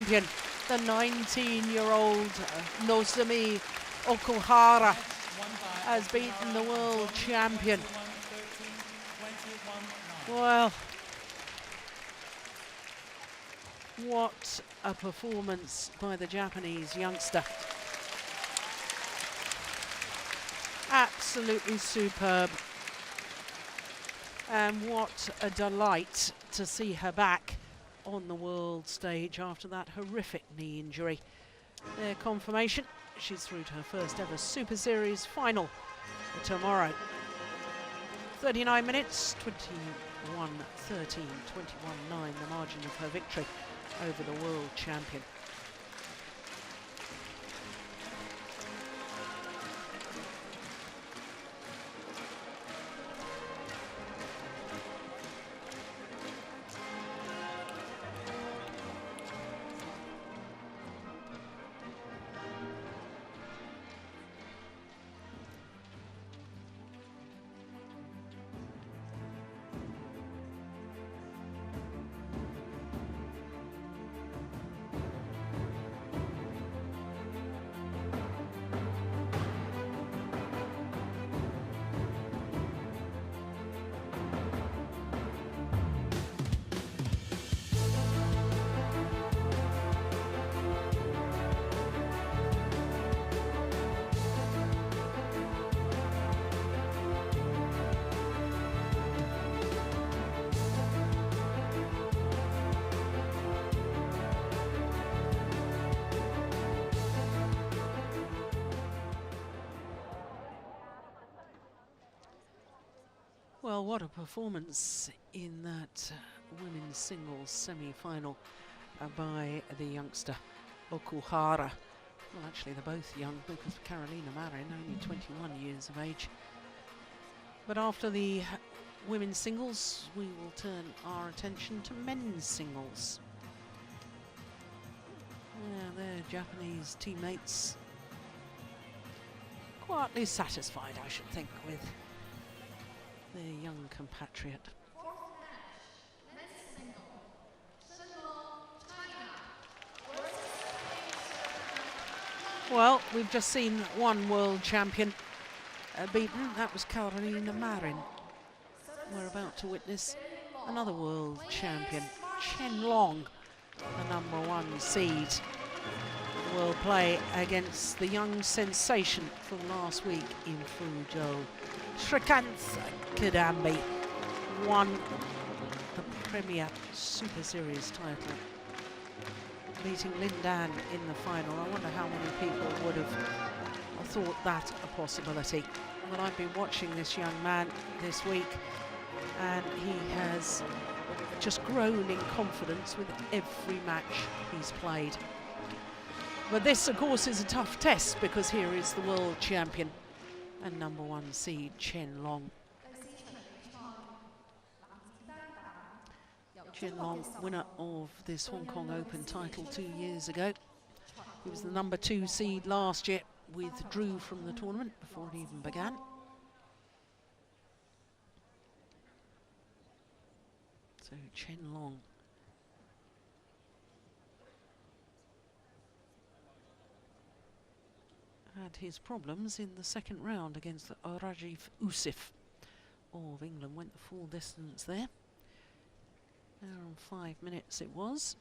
champion, the 19-year-old Nozomi Okuhara has beaten the world champion. Well, what a performance by the Japanese youngster. Absolutely superb. And what a delight to see her back on the world stage after that horrific knee injury. Their confirmation, she's through to her first ever Super Series final tomorrow. 39 minutes, 21-13, 21-9, the margin of her victory over the world champion. Well, what a performance in that women's singles semi-final by the youngster Okuhara. Well, actually, they're both young because Carolina Marin, only 21 years of age. But after the women's singles, we will turn our attention to men's singles. Yeah, their Japanese teammates quietly satisfied, I should think, with their young compatriot. Well, we've just seen one world champion beaten. That was Carolina Marin. We're about to witness another world champion, Chen, the #1 seed, will play against the young sensation from last week in Fuzhou. Srikanth Kidambi won the Premier Super Series title, beating Lin Dan in the final. I wonder how many people would have thought that a possibility. Well, I've been watching this young man this week, and he has just grown in confidence with every match he's played. But this, of course, is a tough test because here is the world champion and #1 seed Chen Long. Chen Long, winner of this Hong Kong Open title 2 years ago. He was the #2 seed last year, withdrew from the tournament before it even began. So Chen Long. Had his problems in the second round against Rajiv Usif of England. Went the full distance there. Hour and 5 minutes it was.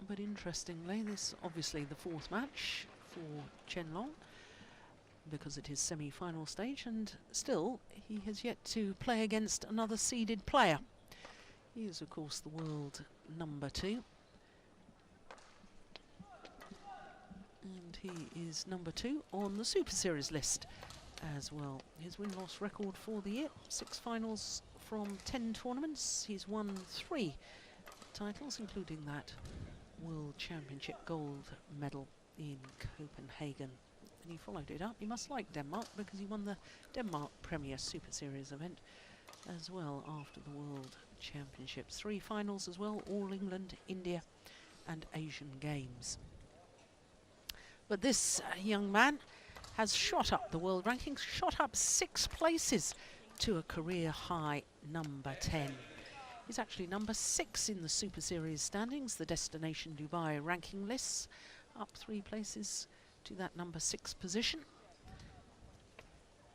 But interestingly, this obviously the fourth match for Chen Long because it is semi-final stage, and still he has yet to play against another seeded player. He is, of course, the world #2. And he is #2 on the Super Series list as well. His win-loss record for the year, 6 finals from 10 tournaments. He's won 3 titles, including that World Championship gold medal in Copenhagen. And he followed it up. He must like Denmark because he won the Denmark Premier Super Series event as well after the World Championships. 3 finals as well, All England, India and Asian Games. But this young man has shot up the world rankings, shot up 6 places to a career high #10. He's actually number 6 in the Super Series standings, the Destination Dubai ranking lists, up 3 places to that number 6 position.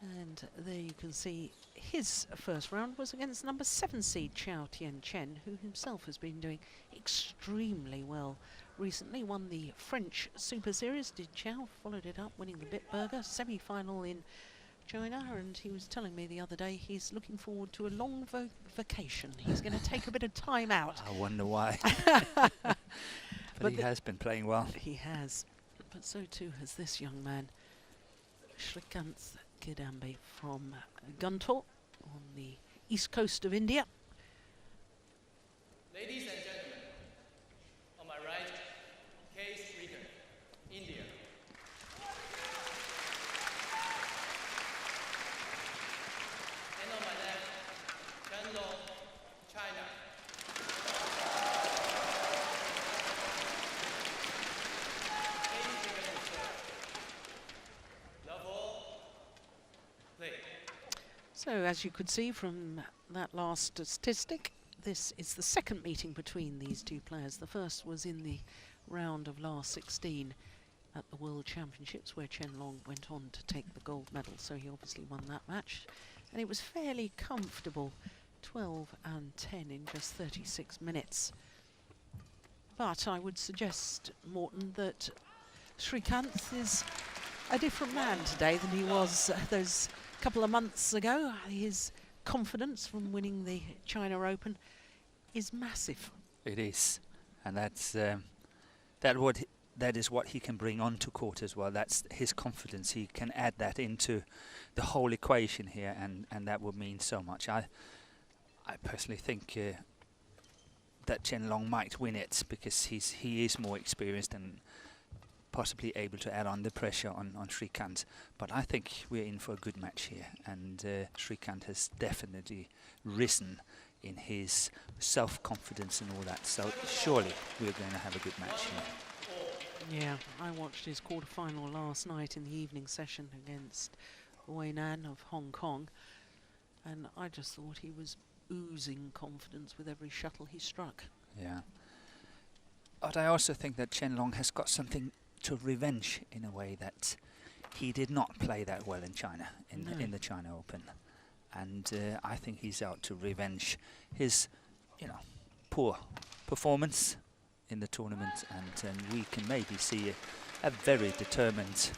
And there you can see his first round was against number 7 seed Chen, who himself has been doing extremely well recently. Won the French Super Series, did Chow, followed it up winning the Bitburger semi-final in China, and he was telling me the other day he's looking forward to a long vacation. He's going to take a bit of time out. I wonder why. but he has been playing well. He has, but so too has this young man, Srikanth Kidambi from Guntur on the east coast of India. Ladies and gentlemen, on my right, Kidambi Srikanth, India. And on my left, Chen Long, China. Kidambi Srikanth serve. Love all. Play. So as you could see from that last statistic, this is the second meeting between these two players. The first was in the round of last 16 at the World Championships, where Chen Long went on to take the gold medal, so he obviously won that match. And it was fairly comfortable, 12 and 10 in just 36 minutes. But I would suggest, Morten, that Srikanth is a different man today than he was those couple of months ago. His confidence from winning the China Open is massive. It is, and that is what he can bring onto court as well. That's his confidence. He can add that into the whole equation here, and that would mean so much. I personally think that Chen Long might win it because he is more experienced and possibly able to add on the pressure on Srikanth. But I think we're in for a good match here, and Srikanth has definitely risen in his self-confidence and all that. So surely we're going to have a good match here. Yeah, I watched his quarter-final last night in the evening session against Wei Nan of Hong Kong, and I just thought he was oozing confidence with every shuttle he struck. Yeah. But I also think that Chen Long has got something to revenge in a way that he did not play that well in China, in the China Open. And I think he's out to revenge his, poor performance in the tournament, and we can maybe see a very determined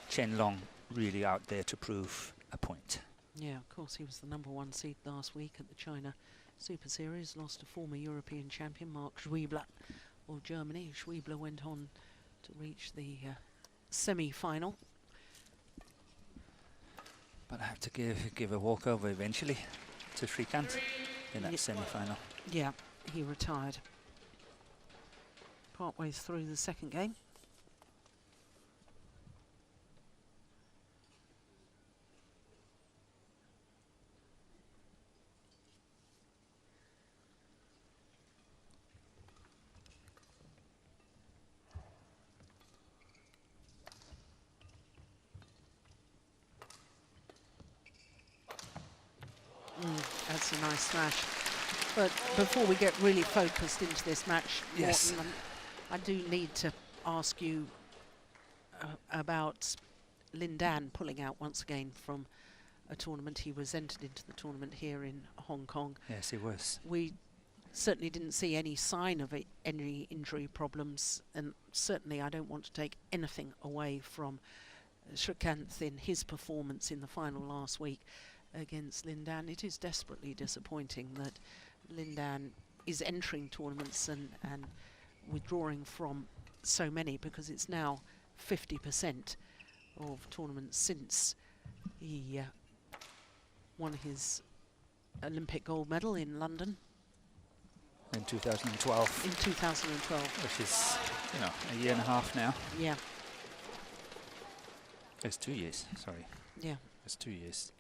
Chen Long really out there to prove a point. Yeah, of course, he was the number 1 seed last week at the China Super Series, lost to former European champion Mark Schwiebler of Germany. Schwiebler went on to reach the semi-final. But I have to give a walkover eventually to Srikanth in that semi-final. Yeah, he retired partway through the second game. That's a nice smash. But before we get really focused into this match, yes, Morten, I do need to ask you about Lin Dan pulling out once again from a tournament. He was entered into the tournament here in Hong Kong. Yes, he was. We certainly didn't see any sign of any injury problems, and certainly I don't want to take anything away from Srikanth in his performance in the final last week against Lin Dan. It is desperately disappointing that Lin Dan is entering tournaments and withdrawing from so many, because it's now 50% of tournaments since he won his Olympic gold medal in London in 2012. In 2012, which is, a year and a half now. Yeah. It's 2 years. Sorry. Yeah. It's 2 years.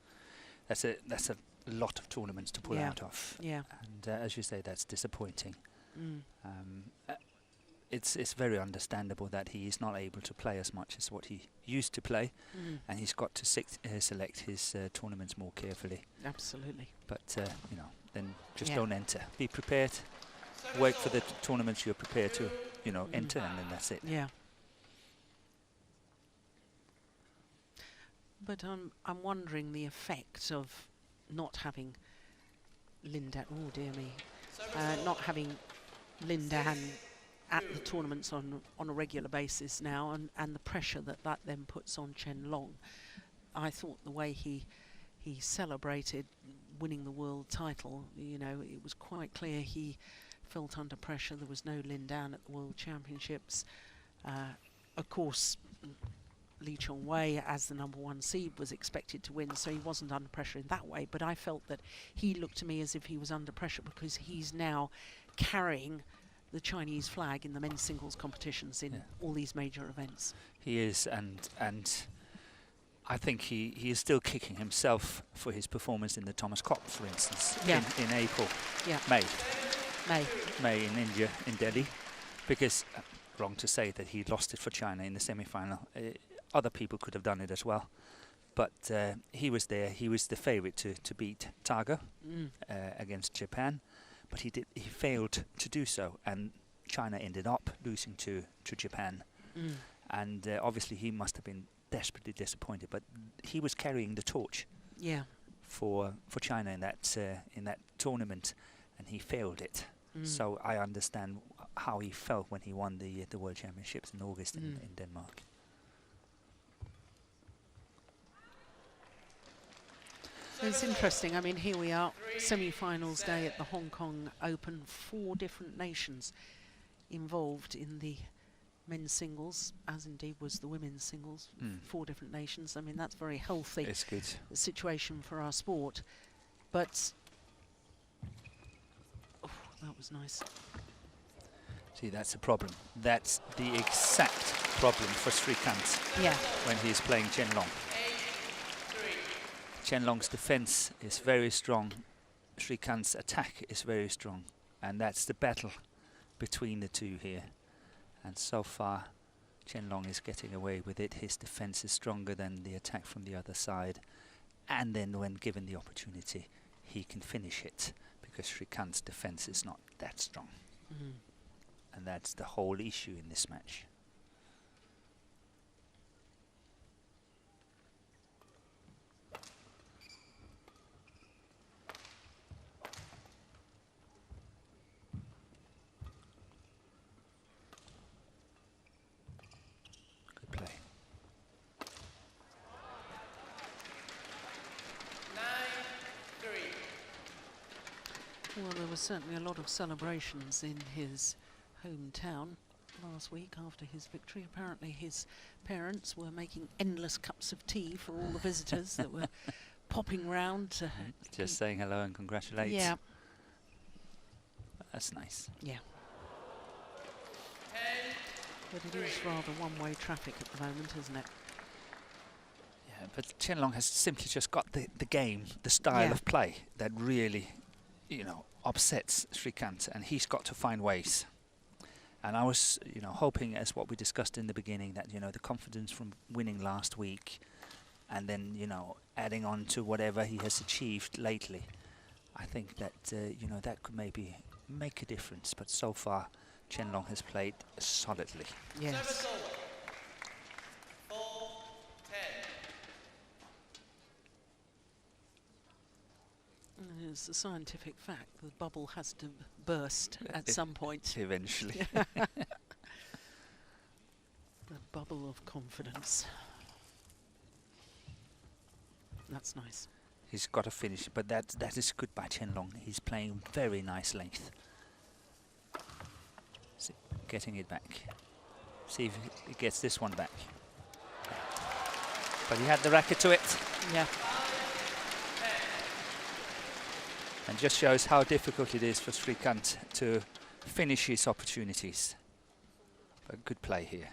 That's a lot of tournaments to pull out of. Yeah. And as you say, that's disappointing. it's very understandable that he is not able to play as much as what he used to play, and he's got to select his tournaments more carefully. Absolutely. But you know, then just Yeah. don't enter. Be prepared. Work for the tournaments you're prepared to, you know, enter, and then that's it. Yeah. But I'm wondering the effect of not having Linda. Oh dear me, not having Lindan at the tournaments on a regular basis now, and the pressure that then puts on Chen Long. I thought the way he celebrated winning the world title, you know, it was quite clear he felt under pressure. There was no Lindan at the World Championships. Of course, Lee Chong-wei, as the #1 seed, was expected to win, so he wasn't under pressure in that way. But I felt that he looked to me as if he was under pressure because he's now carrying the Chinese flag in the men's singles competitions in all these major events. He is, and I think he is still kicking himself for his performance in the Thomas Cup, for instance, in April, May in India, in Delhi, because wrong to say that he lost it for China in the semi-final. Other people could have done it as well, but he was there. He was the favourite to beat Targa against Japan, but he failed to do so, and China ended up losing to Japan, and obviously he must have been desperately disappointed. But he was carrying the torch, for China in that tournament, and he failed it. So I understand how he felt when he won the World Championships in August in Denmark. It's interesting. I mean, here we are, semi-finals day at the Hong Kong Open. 4 different nations involved in the men's singles, as indeed was the women's singles. 4 different nations. I mean, that's very healthy. It's good Situation for our sport. But that was nice. See, that's the problem. That's the exact problem for Srikanth when he's playing Chen Long. Chen Long's defense is very strong. Srikanth's attack is very strong. And that's the battle between the two here. And so far, Chen Long is getting away with it. His defense is stronger than the attack from the other side. And then when given the opportunity, he can finish it, because Srikanth's defense is not that strong. And that's the whole issue in this match. Good play. 9-3. Well, there was certainly a lot of celebrations in his hometown last week after his victory. Apparently his parents were making endless cups of tea for all the visitors that were popping round to just saying hello and congratulate. Yeah. That's nice. Yeah. But it is rather one-way traffic at the moment, isn't it? Yeah, but Chen Long has simply just got the game, the style of play that really, you know, upsets Srikanth, and he's got to find ways. And I was, you know, hoping, as what we discussed in the beginning, that, you know, the confidence from winning last week, and then, you know, adding on to whatever he has achieved lately, I think that, you know, that could maybe make a difference. But so far, Chen Long has played solidly. Yes. 4-10. It's a scientific fact. The bubble has to burst at some point. Eventually. The bubble of confidence. That's nice. He's got to finish it, but that is good by Chen Long. He's playing very nice length. Getting it back. See if he gets this one back. But he had the racket to it. Yeah. And just shows how difficult it is for Srikanth to finish his opportunities. But good play here.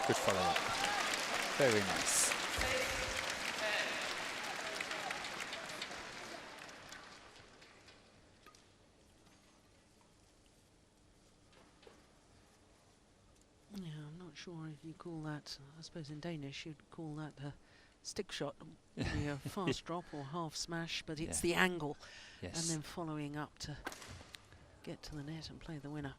Good follow-up. Very nice. Yeah, I'm not sure if you call that, I suppose in Danish you'd call that a stick shot, maybe a fast drop or half smash, but it's the angle. Yes. And then following up to get to the net and play the winner.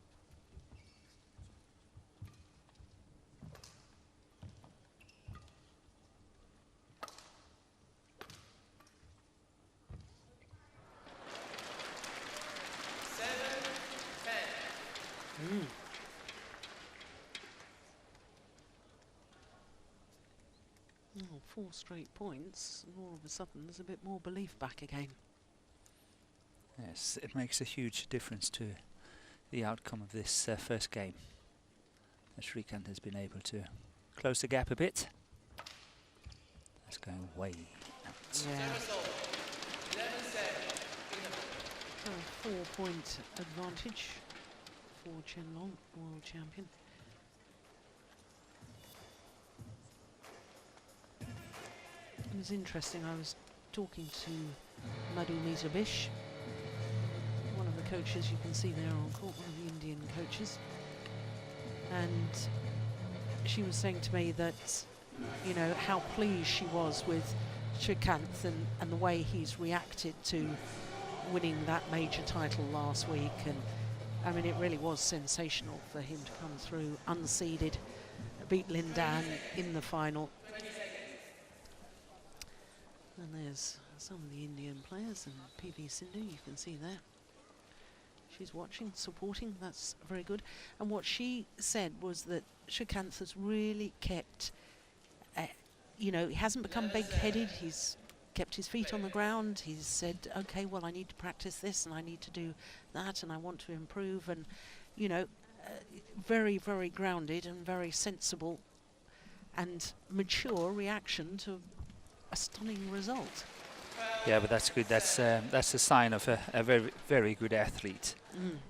Oh, 4 straight points, and all of a sudden there's a bit more belief back again. Yes, it makes a huge difference to the outcome of this first game. Srikanth has been able to close the gap a bit. That's going way out. Yeah. So a 4-point advantage for Chen Long, world champion. It was interesting, I was talking to Madhu Mizabish, one of the coaches you can see there on court, one of the Indian coaches, and she was saying to me that, you know, how pleased she was with Srikanth and the way he's reacted to winning that major title last week. And I mean, it really was sensational for him to come through unseeded, beat Lindan in the final. And there's some of the Indian players, and PV Sindhu, you can see there. She's watching, supporting, that's very good. And what she said was that Srikanth has really kept, you know, he hasn't become big-headed, he's kept his feet on the ground, he's said, okay, well, I need to practice this, and I need to do that, and I want to improve, and, you know, very, very grounded and very sensible and mature reaction to a stunning result. Yeah, but that's good. That's a sign of a very, very good athlete.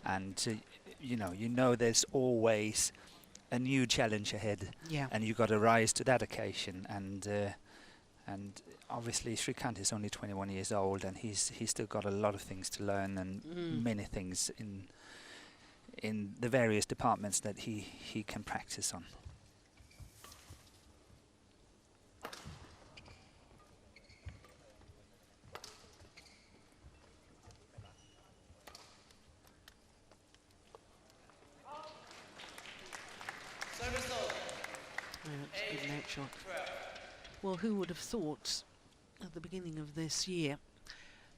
And you know, there's always a new challenge ahead. Yeah. And you've got to rise to that occasion. And obviously Srikanth is only 21 years old, and he's still got a lot of things to learn, and many things in the various departments that he can practice on. Good net shot. Well, who would have thought at the beginning of this year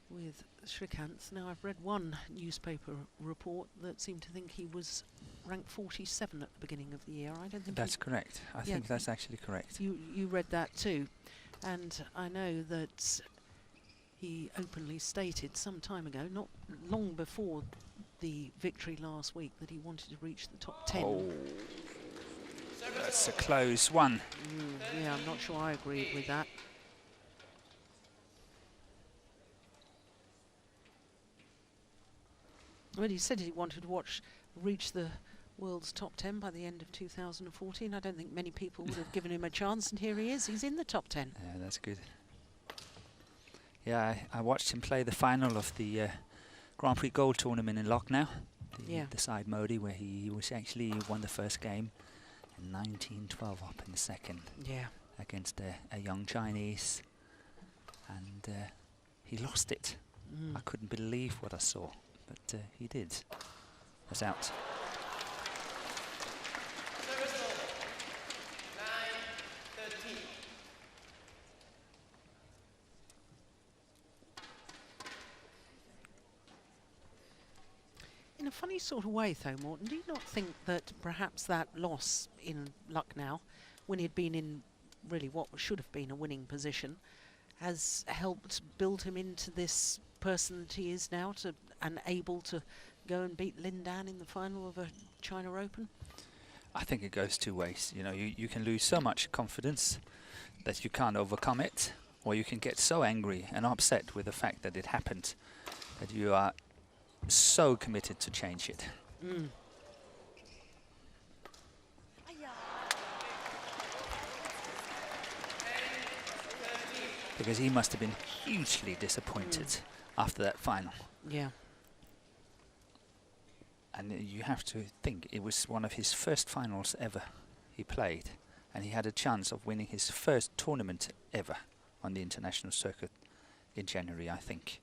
with Srikanth? Now, I've read one newspaper report that seemed to think he was ranked 47 at the beginning of the year. I don't think that's correct. I think that's actually correct. You read that too, and I know that he openly stated some time ago, not long before the victory last week, that he wanted to reach the top 10. Oh. That's a close one. Yeah, I'm not sure I agree with that. Well, he said he wanted to reach the world's top 10 by the end of 2014. I don't think many people would have given him a chance, and here he is. He's in the top 10. Yeah, that's good. Yeah, I watched him play the final of the Grand Prix Gold tournament in Lucknow, the side Modi, where he was actually won the first game. 19-12 up in the second against a young Chinese, and he lost it. I couldn't believe what I saw, but he did. Was out. In a funny sort of way, though, Morten, do you not think that perhaps that loss in Lucknow, when he'd been in really what should have been a winning position, has helped build him into this person that he is now, and able to go and beat Lindan in the final of a China Open? I think it goes two ways. You know, you can lose so much confidence that you can't overcome it, or you can get so angry and upset with the fact that it happened that you are so committed to change it. because he must have been hugely disappointed after that final. Yeah. And you have to think it was one of his first finals ever he played, and he had a chance of winning his first tournament ever on the international circuit in January, I think.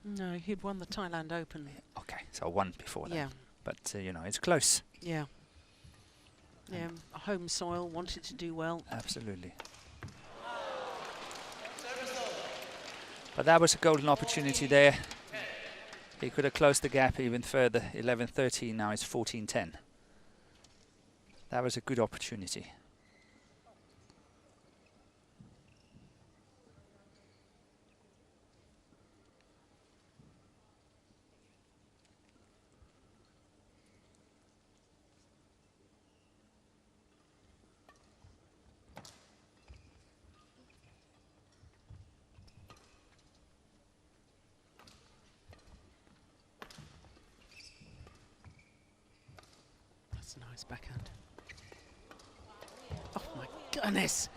No, he'd won the Thailand Open. Okay, so one before that. Yeah. But, you know, it's close. Yeah. Yeah, home soil, wanted to do well. Absolutely. But that was a golden opportunity there. He could have closed the gap even further. 11-13, now it's 14-10. That was a good opportunity. That's a nice backhand. Oh my goodness!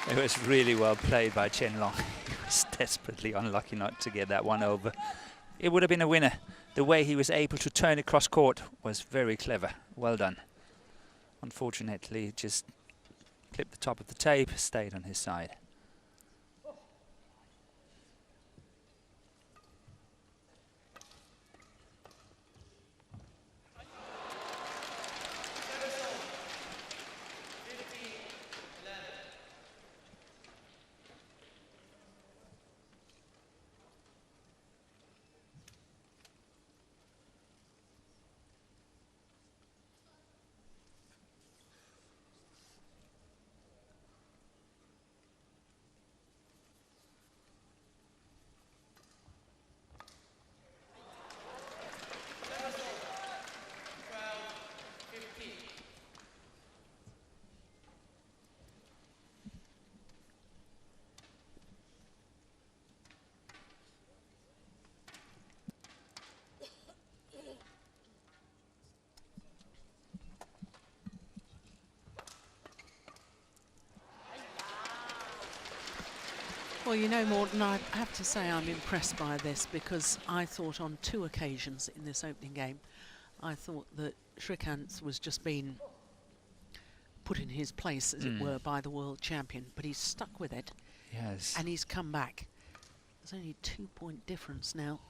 It was really well played by Chen Long. He was desperately unlucky not to get that one over. It would have been a winner. The way he was able to turn it cross court was very clever. Well done. Unfortunately, just clipped the top of the tape, stayed on his side. Well, you know, Morton, I have to say I'm impressed by this, because I thought on 2 occasions in this opening game, I thought that Srikanth was just being put in his place, as it were, by the world champion, but he's stuck with it. Yes. And he's come back. There's only a 2-point difference now.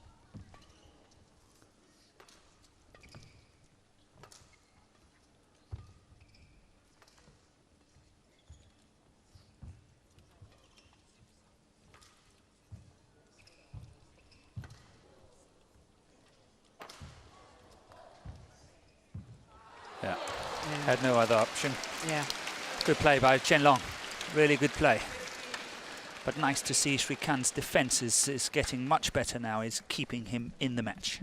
Yeah. Had no other option. Yeah. Good play by Chen Long. Really good play. But nice to see Srikanth's defense is getting much better now. Is keeping him in the match.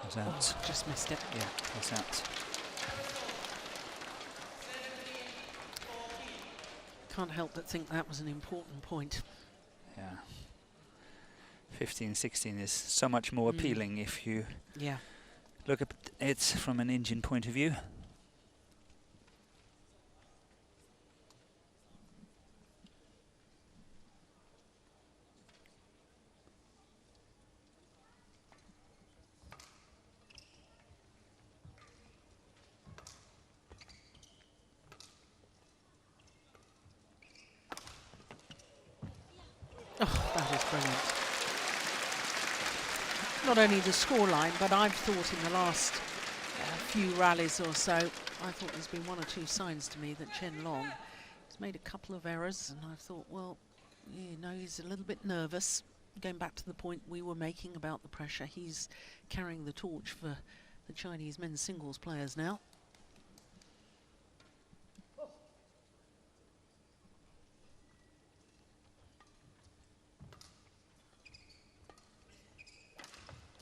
He's out. Oh, just missed it. Yeah, he's out. Can't help but think that was an important point. Yeah. 15-16 is so much more appealing if you look at it from an Indian point of view. Oh, that is brilliant. Not only the scoreline, but I've thought in the last few rallies or so, I thought there's been one or two signs to me that Chen Long has made a couple of errors, and I've thought, well, you know, he's a little bit nervous. Going back to the point we were making about the pressure, he's carrying the torch for the Chinese men's singles players now.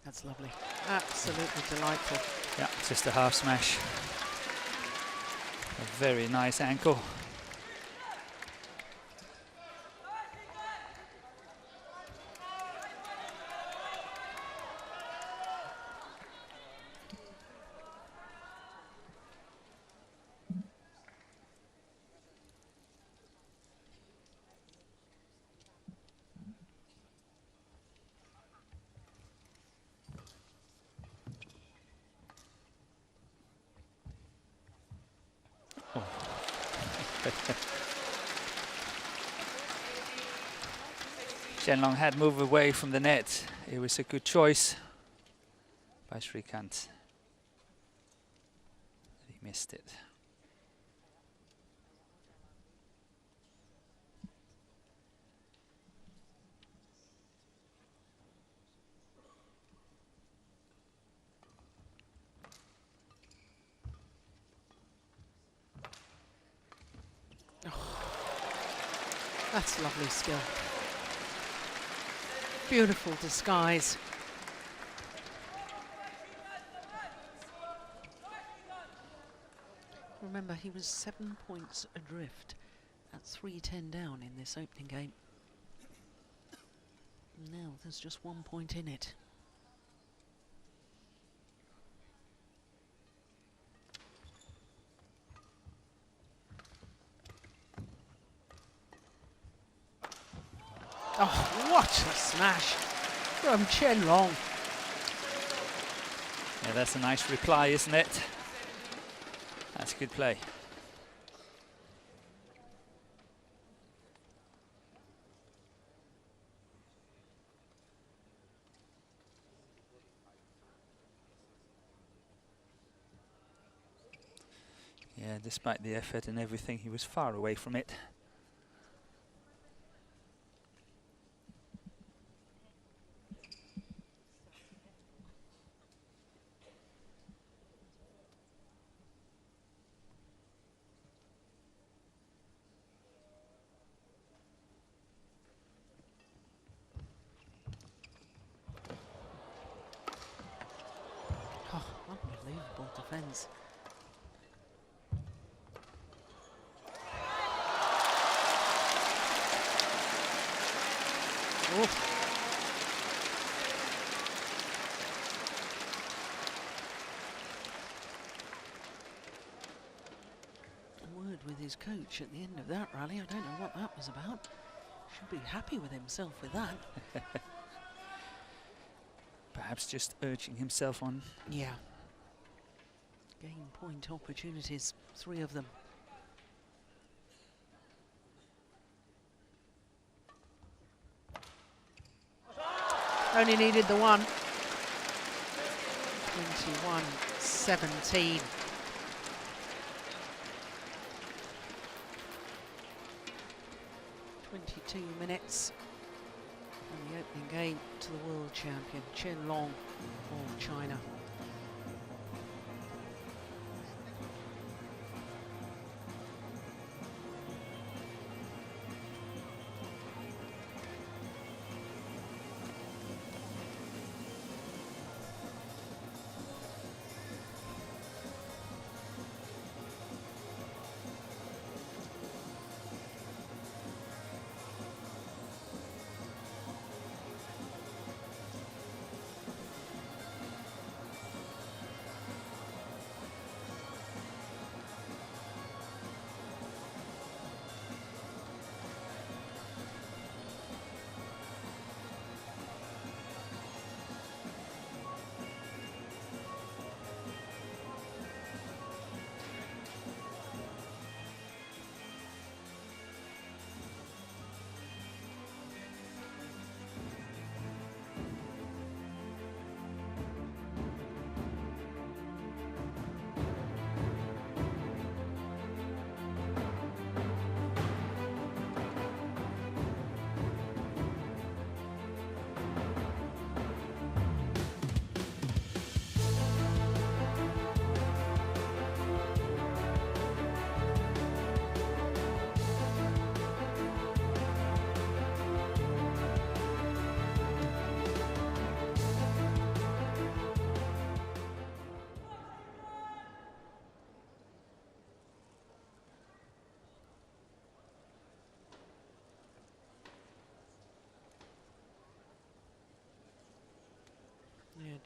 That's lovely. Absolutely delightful. Yeah, just a half smash. A very nice ankle. Chen Long had moved away from the net. It was a good choice by Srikanth. He missed it. That's lovely skill. Beautiful disguise. Remember, he was 7 points adrift at 3-10 down in this opening game. Now there's just 1 point in it. Oh, what a smash from Chen Long. Yeah, that's a nice reply, isn't it? That's good play. Yeah, despite the effort and everything, he was far away from it. Oh, unbelievable defence. Oh. A word with his coach at the end of that rally. I don't know what that was about. Should be happy with himself with that. Perhaps just urging himself on. Yeah. Game point opportunities, 3 of them. Only needed the one. 21-17. Minutes in the opening game to the world champion, Chen Long of China.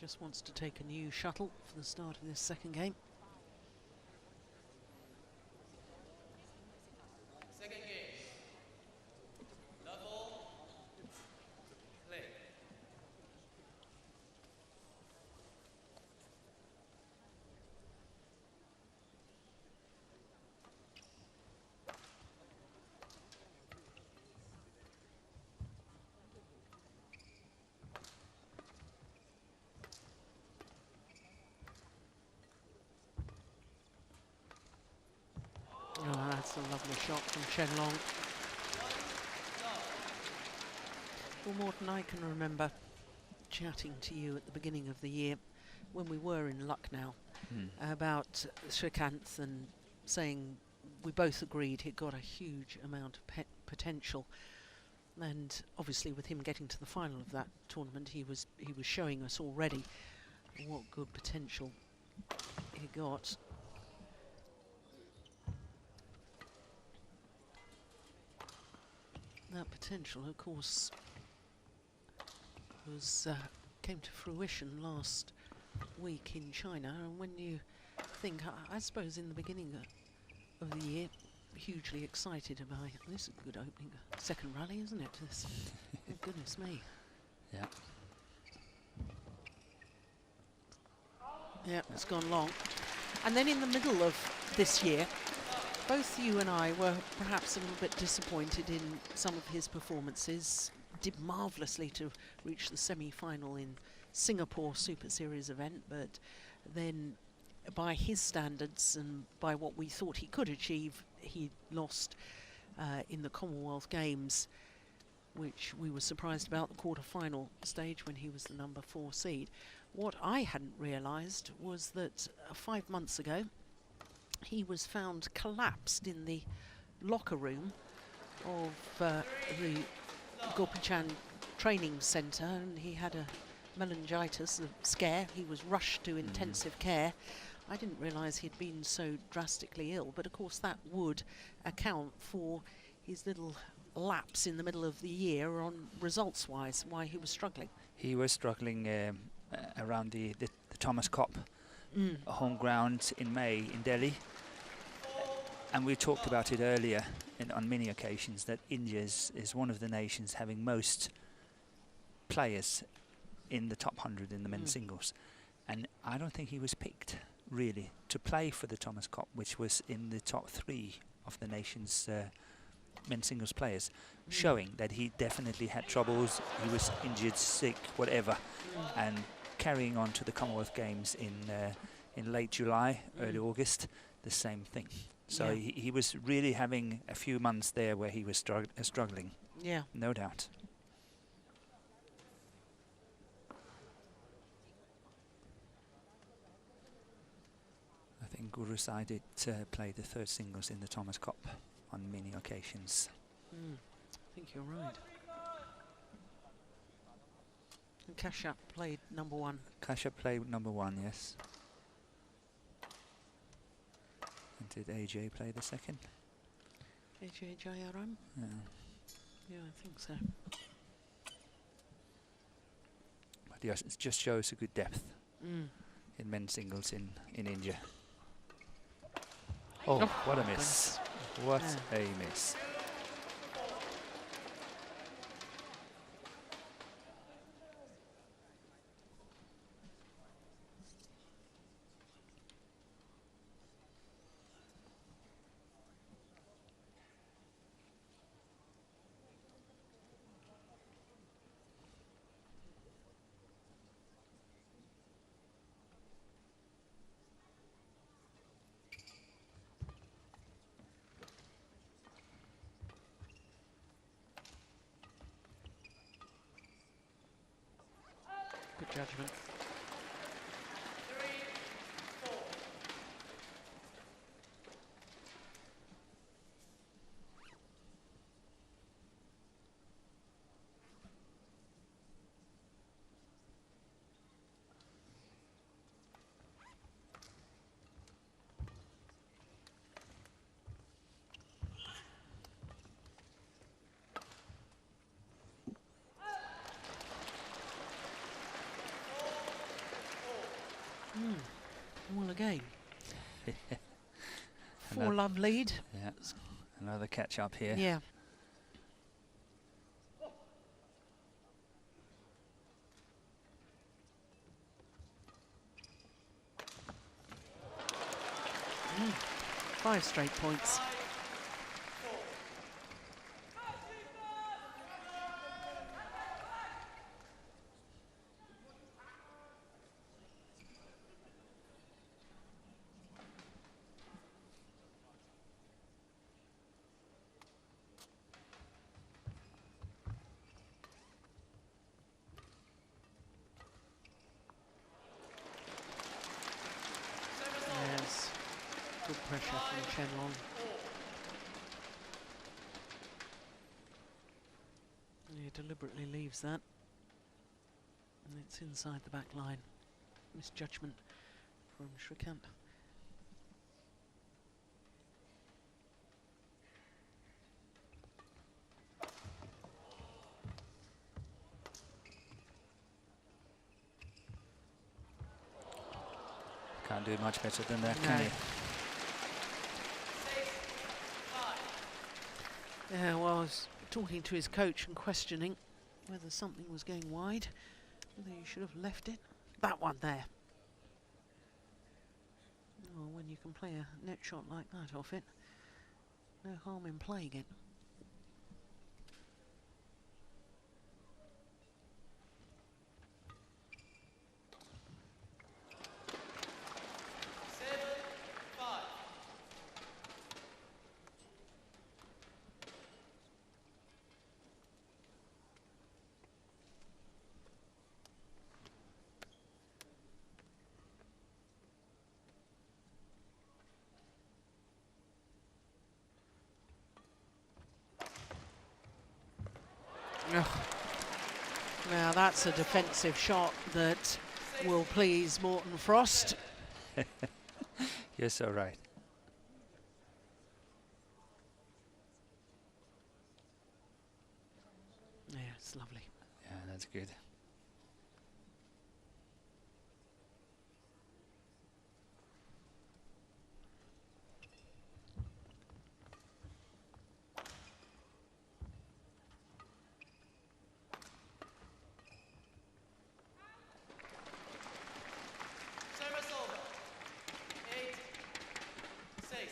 just wants to take a new shuttle for the start of this second game. Second game. Double play. Oh, that's a lovely shot from Chen Long. Well, Morton, I can remember chatting to you at the beginning of the year when we were in Lucknow about Srikanth and saying we both agreed he'd got a huge amount of potential. And obviously with him getting to the final of that tournament, he was showing us already what good potential he got. That potential, of course, was came to fruition last week in China. And when you think, I suppose in the beginning of the year, hugely excited about this is a good opening, second rally, isn't it? This, oh goodness me. Yeah. Yeah, it's gone long. And then in the middle of this year, both you and I were perhaps a little bit disappointed in some of his performances. Did marvellously to reach the semi-final in Singapore Super Series event, but then by his standards and by what we thought he could achieve, he lost in the Commonwealth Games, which we were surprised about, the quarter-final stage when he was the number 4 seed. What I hadn't realised was that 5 months ago, he was found collapsed in the locker room of the Gopichan training centre, and he had a meningitis, a scare. He was rushed to intensive care. I didn't realise he'd been so drastically ill, but of course that would account for his little lapse in the middle of the year on results-wise, why he was struggling. He was struggling around the Thomas Cup home ground in May in Delhi. And we talked about it earlier on many occasions that India is one of the nations having most players in the top 100 in the men's singles. And I don't think he was picked, really, to play for the Thomas Cup, which was in the top 3 of the nation's men's singles players, showing that he definitely had troubles. He was injured, sick, whatever, and carrying on to the Commonwealth Games in late July, early August, the same thing. So he was really having a few months there where he was struggling. Yeah. No doubt. I think Guru Sai did play the third singles in the Thomas Cup on many occasions. I think you're right. And Kashyap played number 1. Kashyap played number 1, yes. And did AJ play the second? AJ Jayaram? Yeah. Yeah, I think so. But yes, it just shows a good depth in men's singles in India. Oh, what a miss. What a miss. Good judgment. again. Another- 4-love lead. Yeah, another catch up here. Yeah. Mm. 5 straight points. Yes. Good pressure from Chen Long. He deliberately leaves that. And it's inside the back line. Misjudgment from Srikanth. Can't do much better than that, No. can you? Yeah, well, I was talking to his coach and questioning whether something was going wide, whether he should have left it. That one there. Well, when you can play a net shot like that off it, no harm in playing it. Ugh. Now that's a defensive shot that will please Morten Frost. You're so right. Yeah, it's lovely. Yeah, that's good. Service over. 8-6.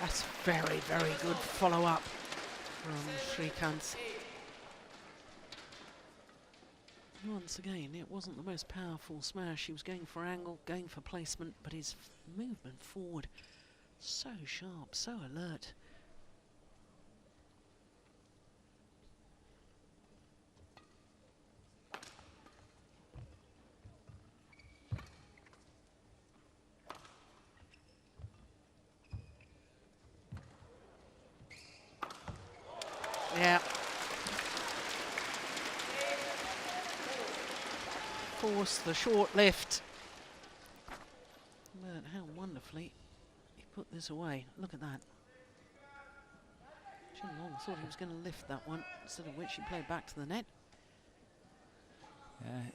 That's very, very good follow-up from Srikanth. Once again, it wasn't the most powerful smash. He was going for angle, going for placement, but his movement forward, so sharp, so alert. Yeah. Force the short lift. But how wonderfully he put this away. Look at that. Chen Long thought he was going to lift that one, instead of which he played back to the net.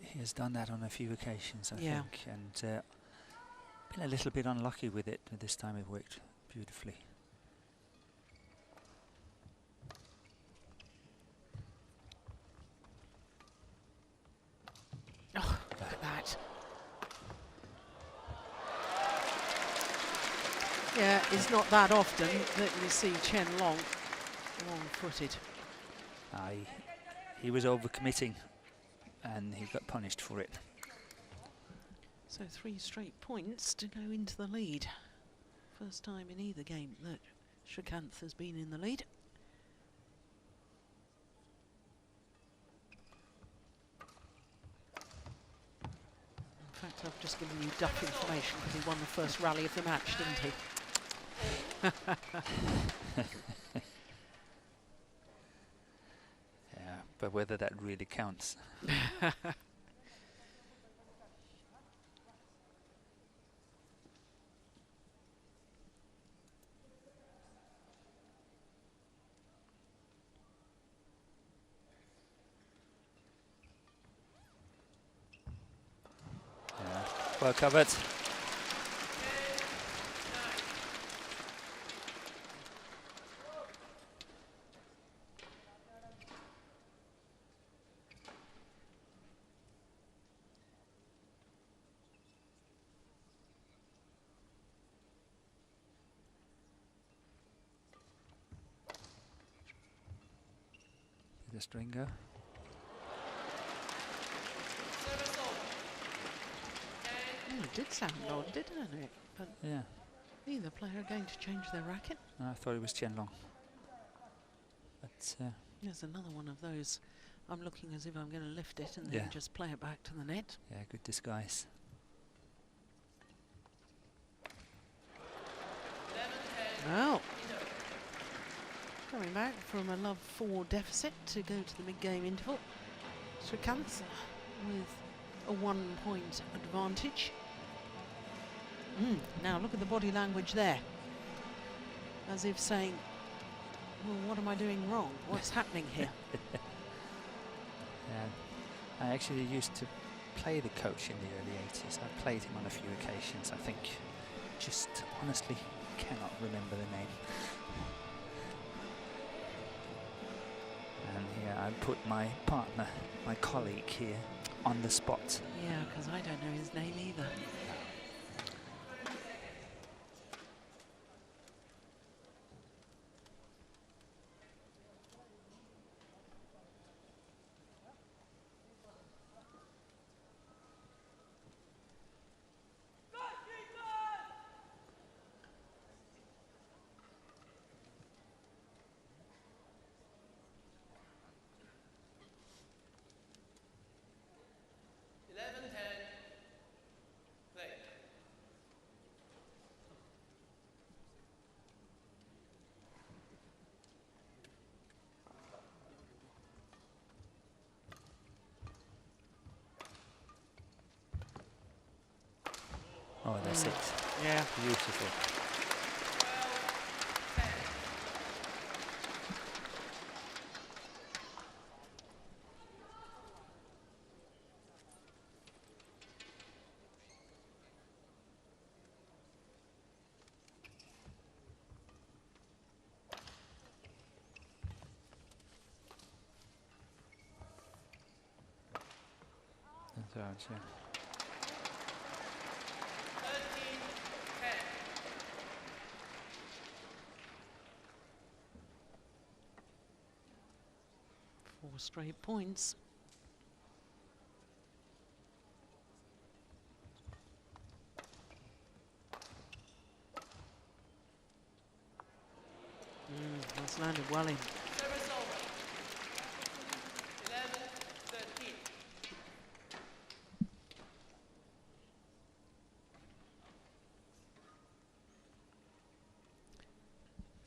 He has done that on a few occasions, I Yeah. think, and been a little bit unlucky with it, but this time it worked beautifully. Oh, look at that. Yeah, it's not that often that you see Chen Long long-footed. He was overcommitting, and he got punished for it. So 3 straight points to go into the lead. First time in either game that Srikanth has been in the lead. In fact, I've just given you duff information because he won the first rally of the match, didn't he? Yeah, but whether that really counts. Yeah, well covered. The string go. It did sound odd, didn't it? But Yeah, either player going to change their racket. I thought it was Chen Long. But There's another one of those. I'm looking as if I'm going to lift it and then Yeah. just play it back to the net. yeah, good disguise. Well, coming back from a love 4 deficit to go to the mid-game interval. Srikanth with a 1-point advantage. Now look at the body language there. As if saying, well, what am I doing wrong? What's happening here? Yeah, I actually used to play the coach in the early 80s. I played him on a few occasions. I think just honestly cannot remember the name. And here I put my partner, my colleague here, on the spot. Yeah, because I don't know his name either. Oh, that's it. Yeah. Beautiful. That's out, yeah. 4 straight points. That's landed well in. Service over. 11-13.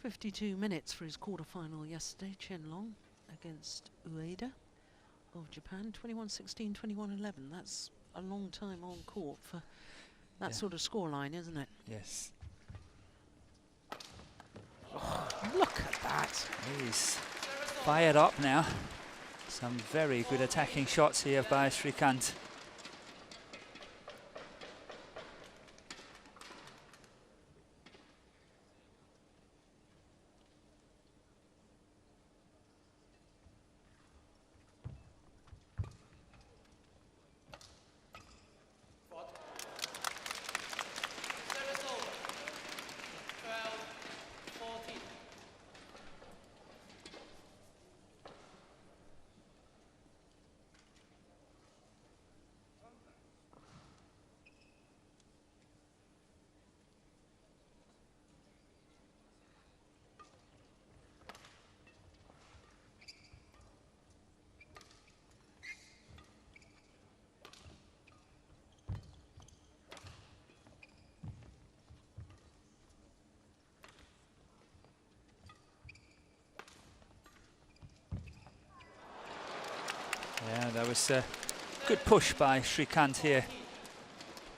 52 minutes for his quarter-final yesterday, Chen Long against Ueda of Japan, 21-16, 21-11. That's a long time on court for that Yeah. sort of scoreline, isn't it? Yes. Look at that. He's fired up now. Some very good attacking shots here by Srikanth. Service over. 12-14. was a good push by Srikanth here.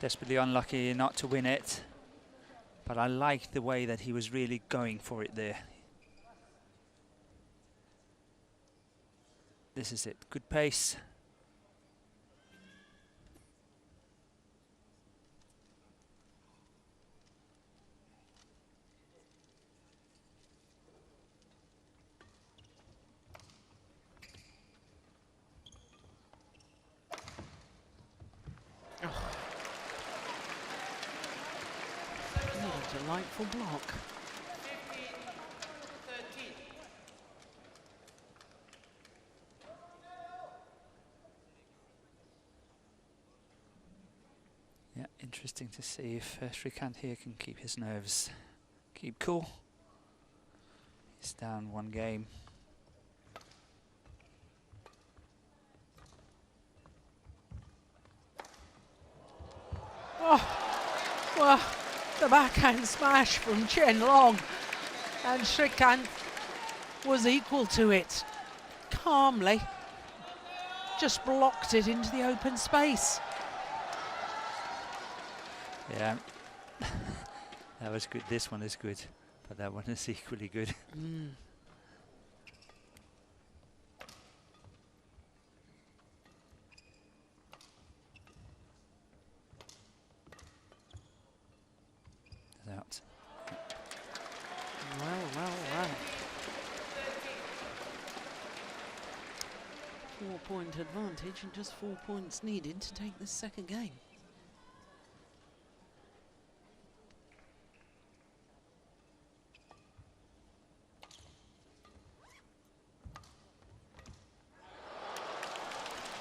Desperately unlucky not to win it. But I liked the way that he was really going for it there. This is it. Good pace. What a delightful block. 15-13. Yeah, interesting to see if Srikanth here can keep his nerves, keep cool. He's down one game. Oh, well, the backhand smash from Chen Long, and Srikanth was equal to it. Calmly, just blocked it into the open space. Yeah, that was good. This one is good, but that one is equally good. Out. Well. 4-point advantage and just 4 points needed to take this second game.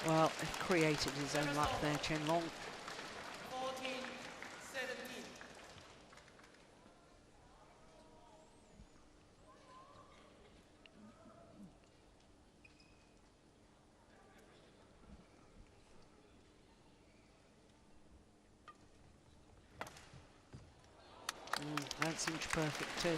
Well, he created his own luck there, Chen Long. 14-17. That's inch perfect too. 15-17.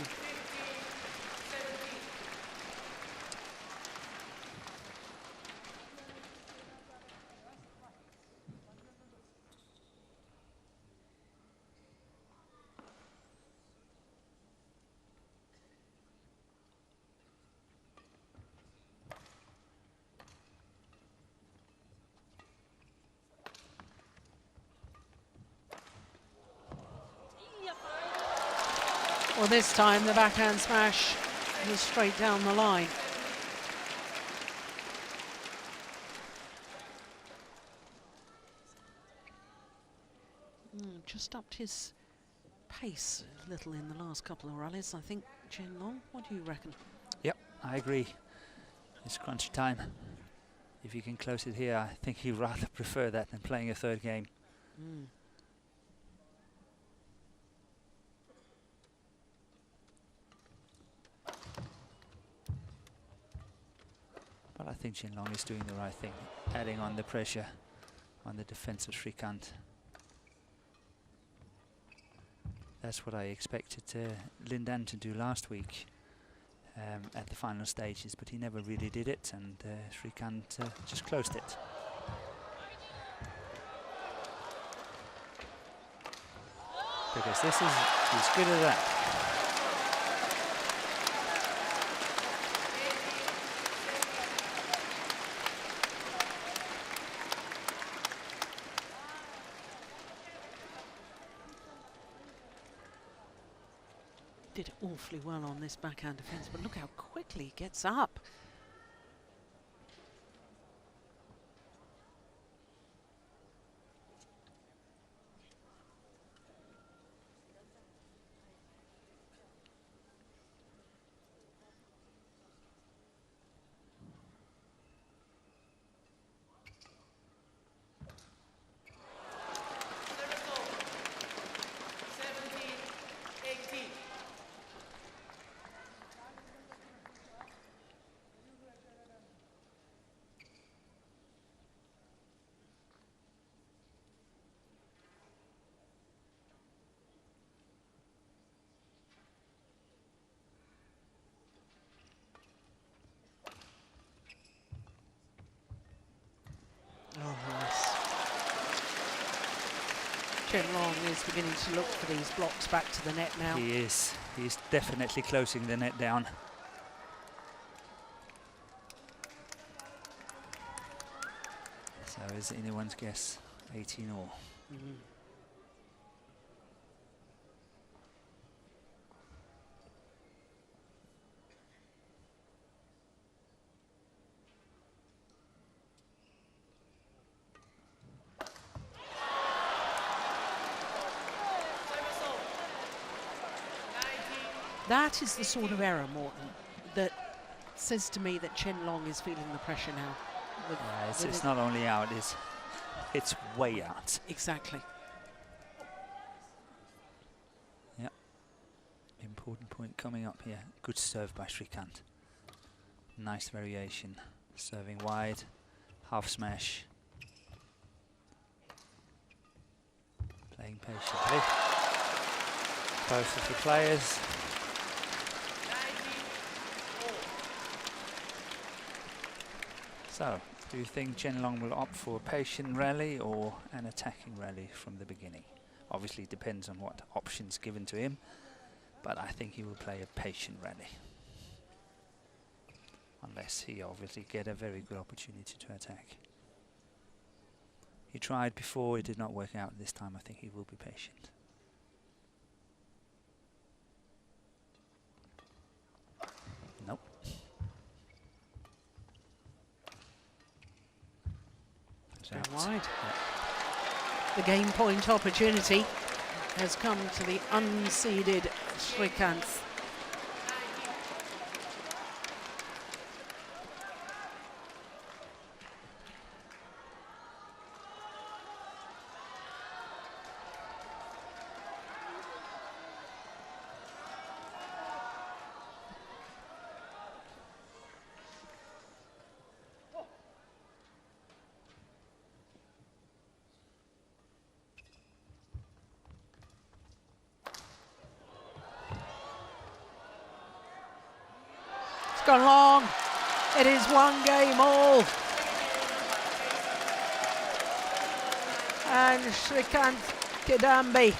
Well, this time the backhand smash was straight down the line. Just upped his pace a little in the last couple of rallies, I think, Chen Long. What do you reckon? Yep, I agree. It's crunch time. If you can close it here, I think he'd rather prefer that than playing a third game. But I think Chen Long is doing the right thing, adding on the pressure on the defense of Srikanth. That's what I expected Lindan to do last week at the final stages, but he never really did it, and Srikanth just closed it. Because this is, he's good at that. Did awfully well on this backhand defence, but look how quickly he gets up. Service over. 17-18. Chen Long is beginning to look for these blocks back to the net now. He is. He's definitely closing the net down. So is anyone's guess 18 all. That is the sort of error, Morton, that says to me that Chen Long is feeling the pressure now. Yeah, it's not only out, it's way out. Exactly. Yeah. Important point coming up here. Good serve by Srikanth. Nice variation. Serving wide, half smash. Playing patiently. Both of the players. So, do you think Chen Long will opt for a patient rally or an attacking rally from the beginning? Obviously it depends on what options given to him, but I think he will play a patient rally. Unless he obviously get a very good opportunity to attack. He tried before, it did not work out. This time I think he will be patient. Nope. Wide. The game point opportunity has come to the unseeded Srikanth. Gone long. It is 1 game all. And Srikanth Kidambi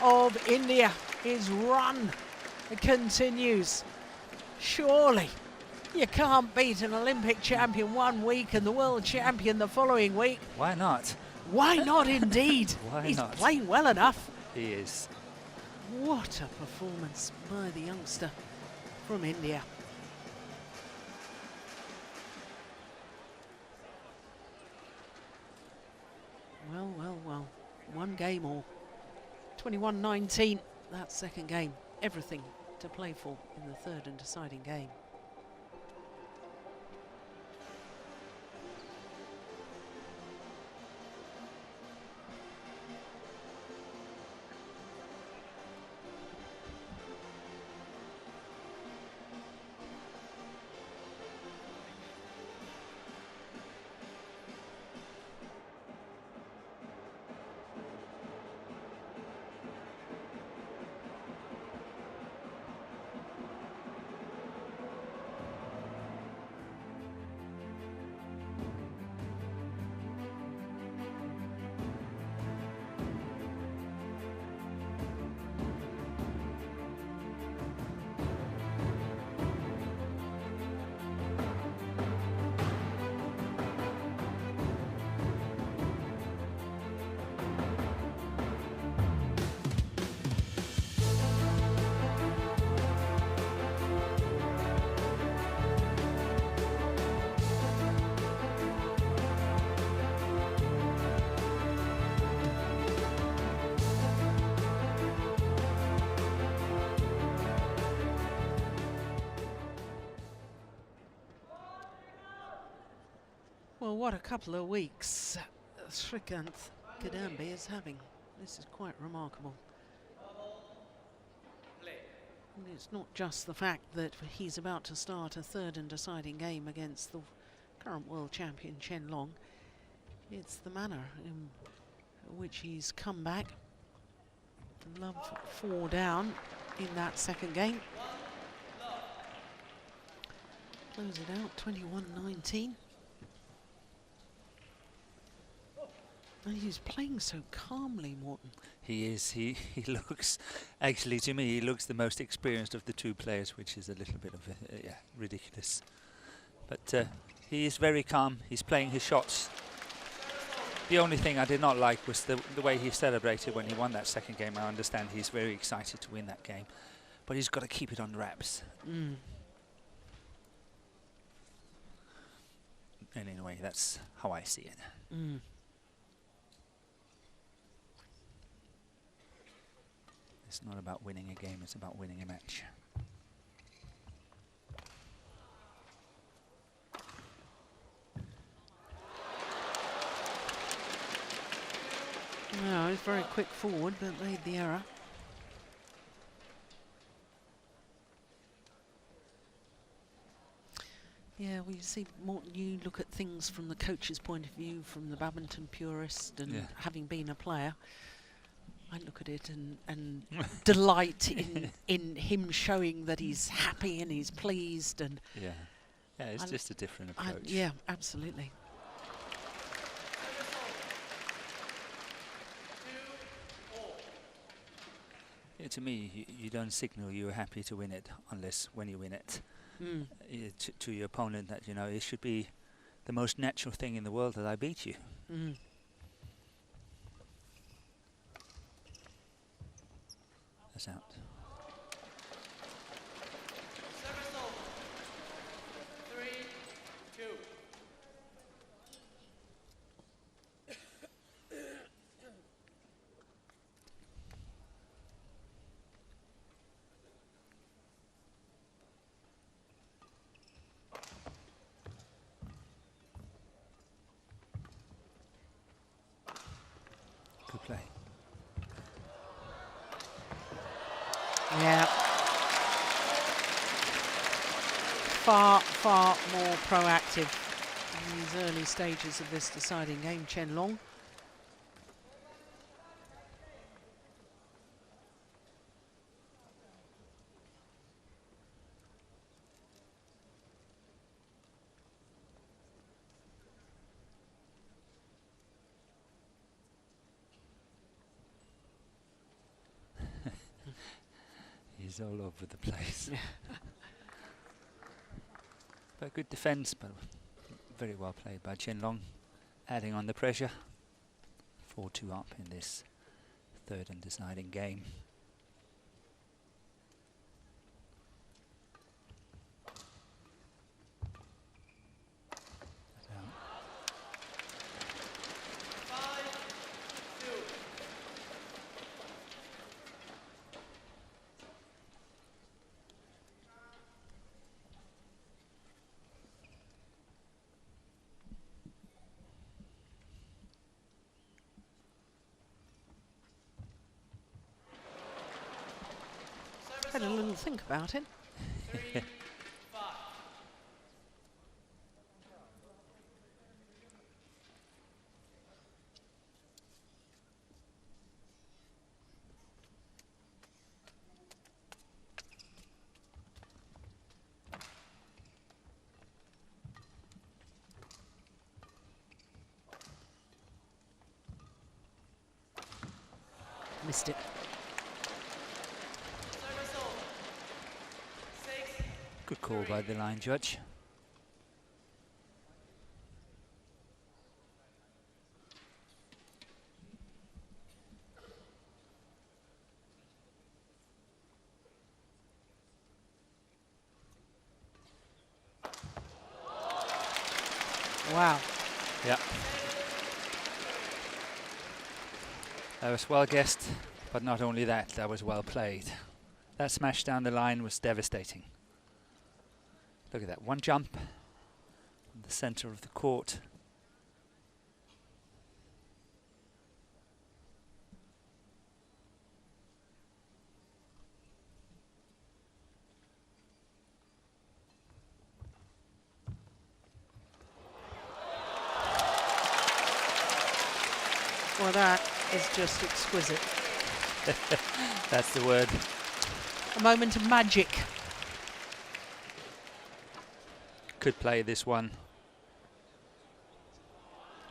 of India, his run continues. Surely you can't beat an Olympic champion 1 week and the world champion the following week. Why not? Why not indeed? Why He's not? playing well enough. He is. What a performance by the youngster from India. Well, 1 game all. 21-19, that second game. Everything to play for in the third and deciding game. Well, what a couple of weeks Srikanth Kidambi is having. This is quite remarkable. And it's not just the fact that he's about to start a third and deciding game against the current world champion Chen Long. It's the manner in which he's come back. Love 4 down in that second game. Close it out, 21-19. He's playing so calmly, Morton. He is. He looks, actually to me, he looks the most experienced of the two players, which is a little bit of yeah, ridiculous. But he is very calm. He's playing his shots. The only thing I did not like was the way he celebrated when he won that second game. I understand he's very excited to win that game, but he's got to keep it on wraps. Mm. And anyway, that's how I see it. Mm. It's not about winning a game, it's about winning a match. No, he's very quick forward, but made the error. Yeah, well, you see, Morton, you look at things from the coach's point of view, from the badminton purist, and having been a player, I look at it and delight in him showing that he's happy and he's pleased, and yeah, it's just a different approach. Yeah, absolutely. Yeah, to me, you don't signal you're happy to win it unless when you win it to your opponent that, you know, it should be the most natural thing in the world that I beat you. Mm. That's out. Service over. 3-2. Good play. Yeah. Far, far more proactive in these early stages of this deciding game, Chen Long. He's all over the place. But good defence, but very well played by Chen Long, adding on the pressure. 4-2 up in this third and deciding game. Had a little think about it. 3-5. Missed it. Service over. 6. Good call by the line judge. Wow. Yeah. That was well guessed, but not only that, that was well played. That smash down the line was devastating. Look at that, one jump in the center of the court. Well, that is just exquisite. That's the word. A moment of magic. Could play this one.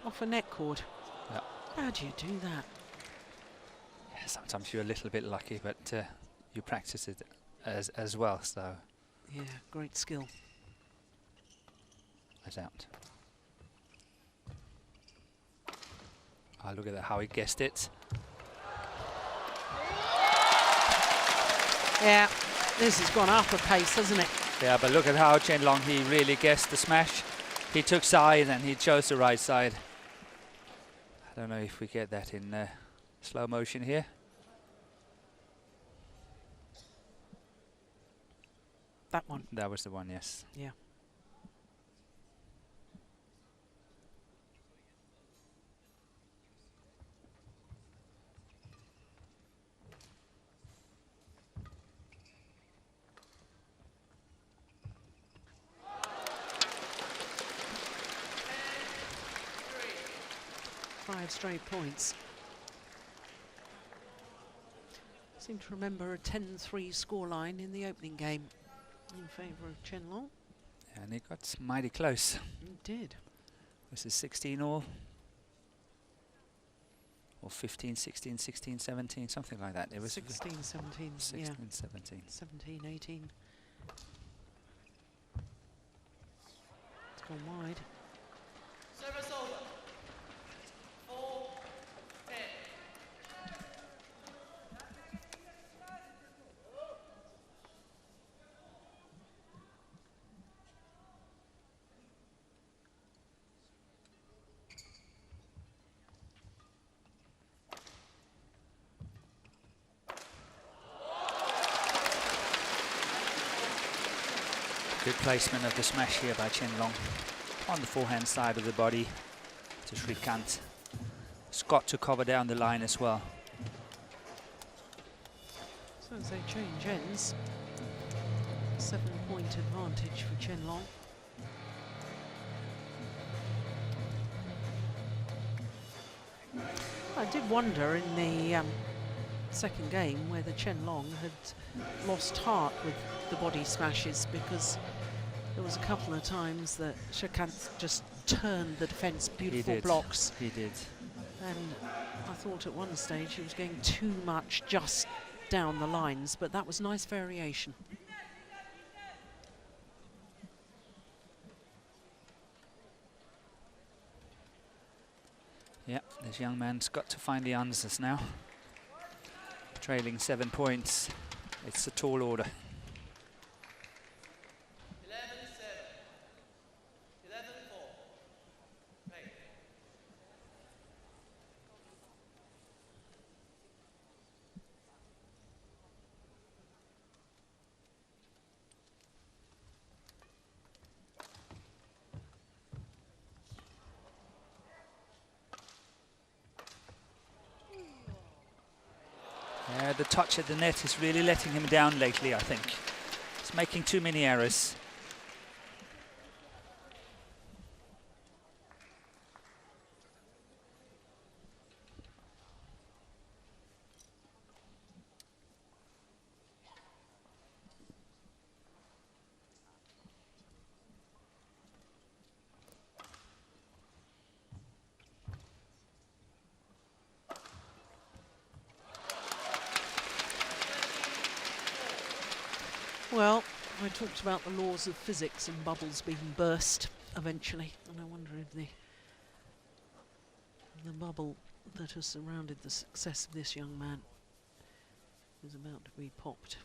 Off a net cord. Yeah. How do you do that? Yeah, sometimes you're a little bit lucky, but you practice it as well, so Yeah, great skill. that's out. Oh, look at that, how he guessed it. Yeah, this has gone up a pace, hasn't it? Yeah, but look at how Chen Long, he really guessed the smash. He took side and he chose the right side. I don't know if we get that in slow motion here. That one. That was the one, yes. Yeah. Five straight points. Seem to remember a 10-3 scoreline in the opening game in favour of Chen Long. And it got mighty close. It did. This is 16 all. Or 15, 16, 16, 17, something like that. It was 16, 17, 16, yeah. 17. 17, 18. It's gone wide. Service over. 4-10. Good placement of the smash here by Chen Long. On the forehand side of the body to Srikanth. It's got to cover down the line as well. So as they change ends, 7-point advantage for Chen Long. I did wonder in the second game whether Chen Long had lost heart with the body smashes, because there was a couple of times that Srikanth just turned the defence, beautiful blocks. He did. And I thought at one stage he was going too much just down the lines, but that was nice variation. Yeah, this young man's got to find the answers now. Trailing 7 points. It's a tall order. 11-7. 11-4. Right. Yeah, the touch at the net is really letting him down lately, I think. He's making too many errors. Well, I talked about the laws of physics and bubbles being burst eventually, and I wonder if the bubble that has surrounded the success of this young man is about to be popped.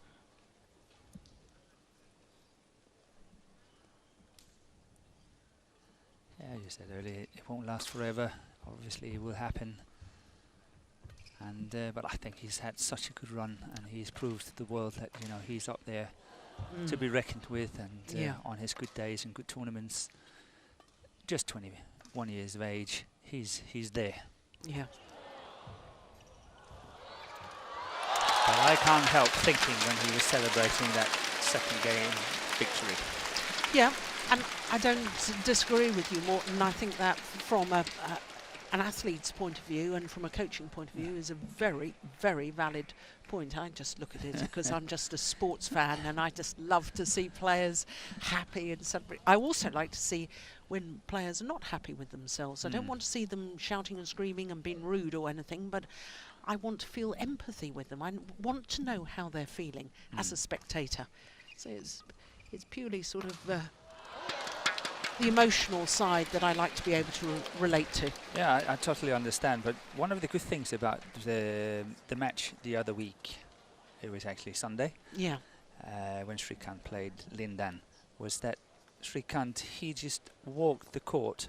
Yeah, you said earlier, it won't last forever. Obviously, it will happen. And but I think he's had such a good run, and he's proved to the world that, you know, he's up there to be reckoned with, and on his good days and good tournaments. Just 21 years of age, he's there. Yeah. But I can't help thinking when he was celebrating that second game victory. Yeah, and I don't disagree with you, Morton. I think that from an athlete's point of view and from a coaching point of view is a very, very valid point. I just look at it because I'm just a sports fan, and I just love to see players happy and celebrate. I also like to see when players are not happy with themselves. I don't want to see them shouting and screaming and being rude or anything, but I want to feel empathy with them. I want to know how they're feeling as a spectator. So it's purely sort of the emotional side that I like to be able to relate to. Yeah, I totally understand. But one of the good things about the match the other week, it was actually Sunday, Yeah. when Srikanth played Lindan, was that Srikanth, he just walked the court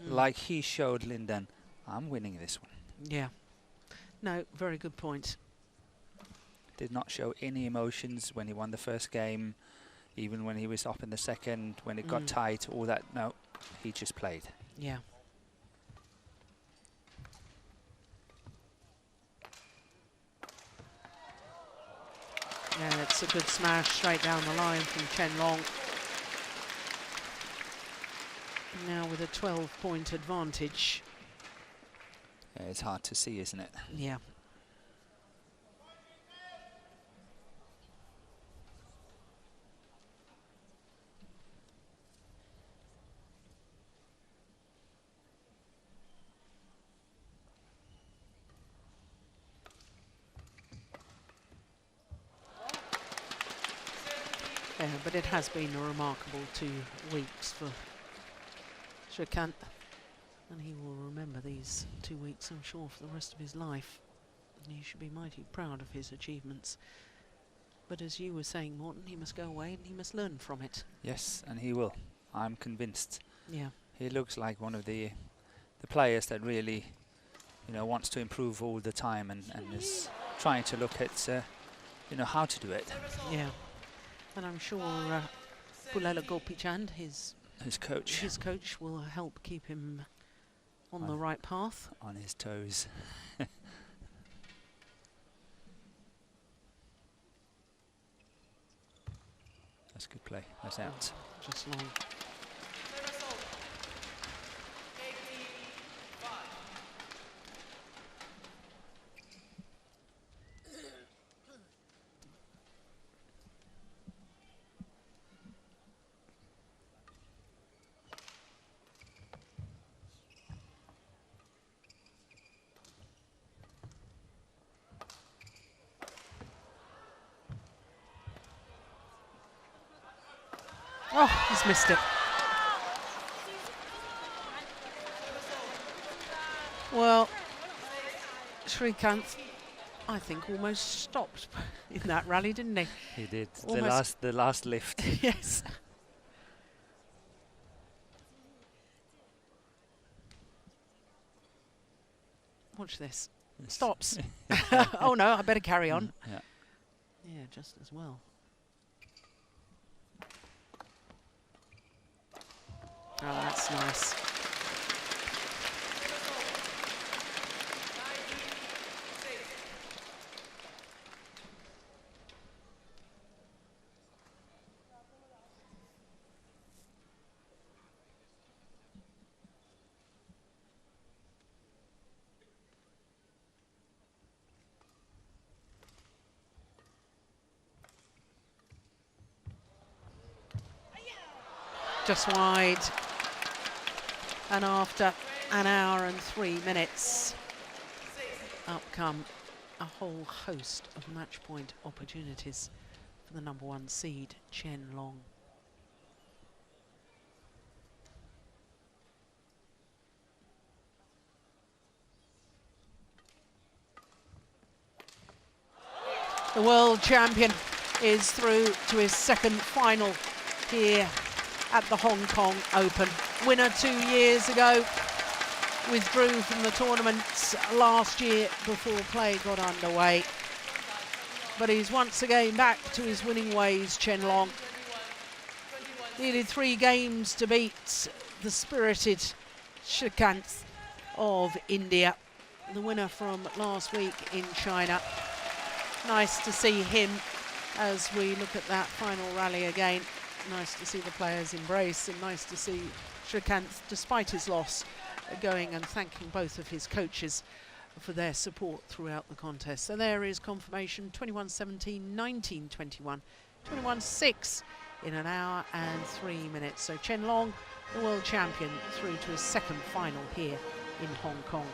like he showed Lindan, I'm winning this one. Yeah. No, very good point. Did not show any emotions when he won the first game, even when he was up in the second, when it got tight, all that. No, he just played. Yeah. Yeah, it's a good smash straight down the line from Chen Long. Now with a 12-point advantage. Yeah, it's hard to see, isn't it? Yeah. Yeah, but it has been a remarkable 2 weeks for Srikanth, and he will remember these 2 weeks, I'm sure, for the rest of his life. And he should be mighty proud of his achievements. But as you were saying, Morten, he must go away and he must learn from it. Yes, and he will. I'm convinced. Yeah. He looks like one of the players that really, you know, wants to improve all the time and is trying to look at, you know, how to do it. Yeah. And I'm sure Pulela Gopichand, his coach, will help keep him on the right path. On his toes. That's good play. That's out. Just long. Oh, he's missed it. Well, Srikanth, I think, almost stopped in that rally, didn't he? He did. Almost. The last lift. Yes. Watch this. Stops. Oh no, I better carry on. Yeah. Yeah, just as well. Oh, that's nice. Just wide. And after an hour and 3 minutes, up come a whole host of match point opportunities for the #1 seed, Chen Long. The world champion is through to his second final here at the Hong Kong Open. Winner 2 years ago, withdrew from the tournament last year before play got underway. But he's once again back to his winning ways, Chen Long. Needed 3 games to beat the spirited Srikanth of India, the winner from last week in China. Nice to see him as we look at that final rally again. Nice to see the players embrace, and nice to see Srikanth, despite his loss, going and thanking both of his coaches for their support throughout the contest. So there is confirmation: 21-17, 19-21, 21-6 in an hour and 3 minutes. So Chen Long the world champion through to his second final here in Hong Kong.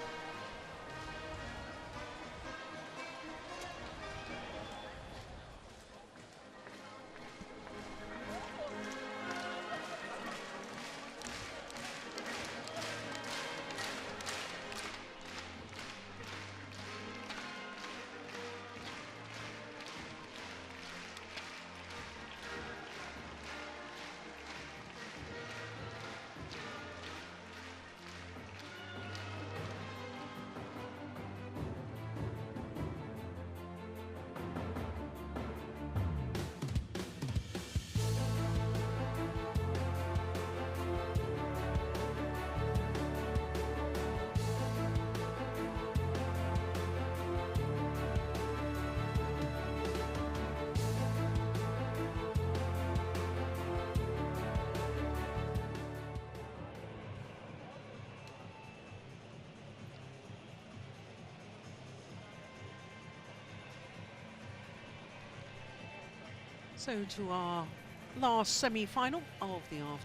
So to our last semi-final of the afternoon.